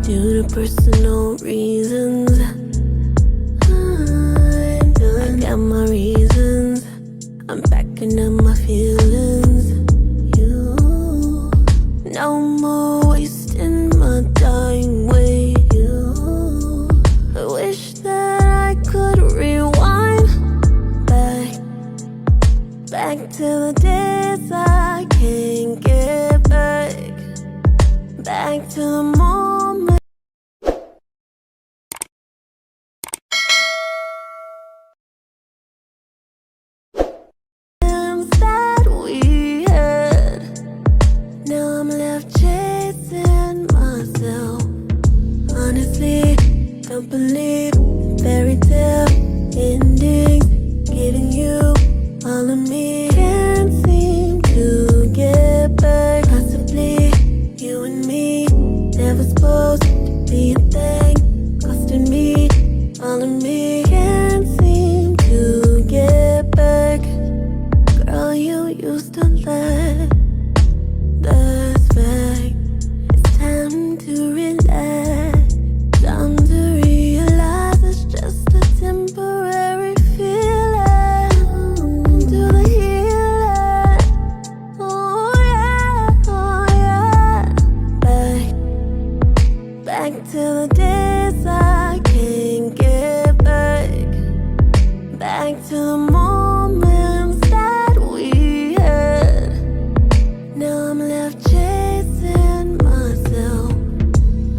Due to personal reasons, I got my reasons. I'm backing up my feelings. You, no more wasting my time with you. I wish that I could rewind back to the days I can't get back to the moment. Now I'm left chasing myself. Honestly, don't believe fairy tale endings. Giving you all of me, can't seem to get back. Possibly you and me never supposed to be a thing. Costing me all of me, can't seem to get back. Girl, you used to let that's back. It's time to relax. Time to realize it's just a temporary feeling. Do the healing. Oh yeah. Back to the days I can't get back to the moments that we had. Now I'm left chasing myself.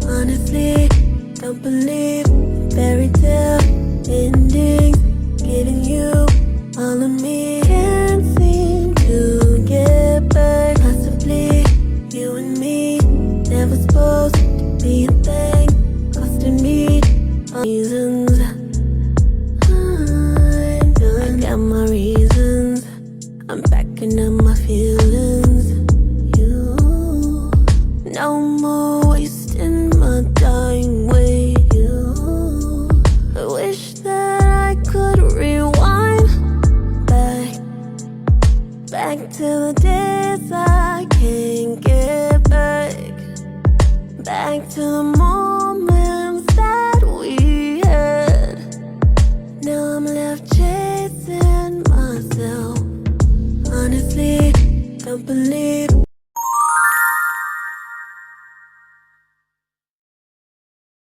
Honestly, don't believe fairy tale endings. Giving you all of me, can't seem to get back. Possibly you and me never supposed to be a thing. Costing me all reasons. I got my reasons. I'm backing up my feelings. You, no more wasting my time with you. I wish that I could rewind back to the days I can't get back to the moments that we had. Now I'm left chasing myself. Honestly, don't believe